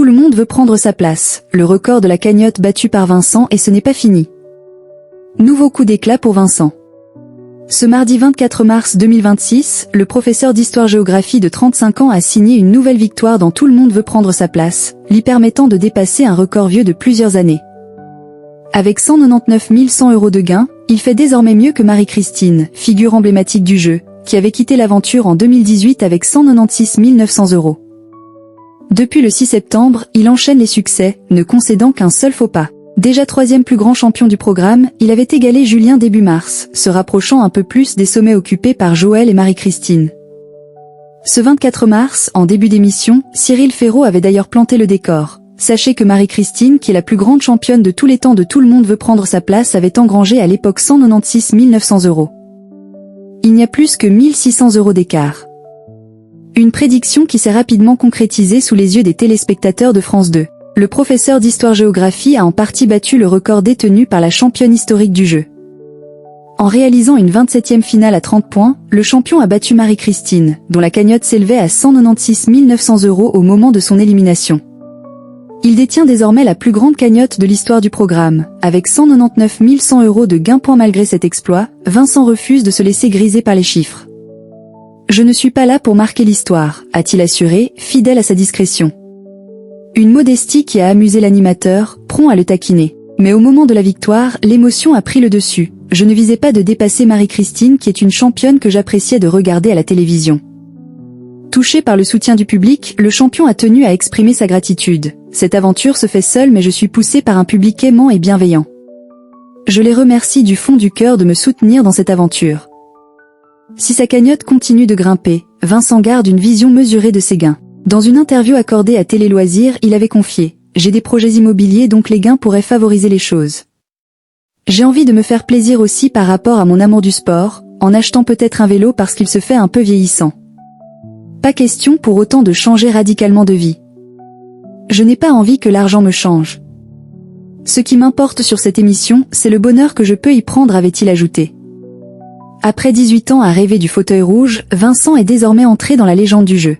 Tout le monde veut prendre sa place, le record de la cagnotte battu par Vincent et ce n'est pas fini. Nouveau coup d'éclat pour Vincent. Ce mardi 24 mars 2026, le professeur d'histoire-géographie de 35 ans a signé une nouvelle victoire dans Tout le monde veut prendre sa place, lui permettant de dépasser un record vieux de plusieurs années. Avec 199 100 € de gains, il fait désormais mieux que Marie-Christine, figure emblématique du jeu, qui avait quitté l'aventure en 2018 avec 196 900 €. Depuis le 6 septembre, il enchaîne les succès, ne concédant qu'un seul faux pas. Déjà troisième plus grand champion du programme, il avait égalé Julien début mars, se rapprochant un peu plus des sommets occupés par Joël et Marie-Christine. Ce 24 mars, en début d'émission, Cyril Ferraud avait d'ailleurs planté le décor. Sachez que Marie-Christine, qui est la plus grande championne de tous les temps de Tout le monde veut prendre sa place, avait engrangé à l'époque 196 900 €. Il n'y a plus que 1600 € d'écart. Une prédiction qui s'est rapidement concrétisée sous les yeux des téléspectateurs de France 2. Le professeur d'histoire-géographie a en partie battu le record détenu par la championne historique du jeu. En réalisant une 27e finale à 30 points, le champion a battu Marie-Christine, dont la cagnotte s'élevait à 196 900 € au moment de son élimination. Il détient désormais la plus grande cagnotte de l'histoire du programme, avec 199 100 € de gains. Malgré cet exploit, Vincent refuse de se laisser griser par les chiffres. « Je ne suis pas là pour marquer l'histoire », a-t-il assuré, fidèle à sa discrétion. Une modestie qui a amusé l'animateur, prompt à le taquiner. Mais au moment de la victoire, l'émotion a pris le dessus. Je ne visais pas de dépasser Marie-Christine, qui est une championne que j'appréciais de regarder à la télévision. Touché par le soutien du public, le champion a tenu à exprimer sa gratitude. Cette aventure se fait seule, mais je suis poussé par un public aimant et bienveillant. Je les remercie du fond du cœur de me soutenir dans cette aventure. Si sa cagnotte continue de grimper, Vincent garde une vision mesurée de ses gains. Dans une interview accordée à Télé Loisirs, il avait confié « J'ai des projets immobiliers donc les gains pourraient favoriser les choses. J'ai envie de me faire plaisir aussi par rapport à mon amour du sport, en achetant peut-être un vélo parce qu'il se fait un peu vieillissant. Pas question pour autant de changer radicalement de vie. Je n'ai pas envie que l'argent me change. Ce qui m'importe sur cette émission, c'est le bonheur que je peux y prendre », avait-il ajouté. Après 18 ans à rêver du fauteuil rouge, Vincent est désormais entré dans la légende du jeu.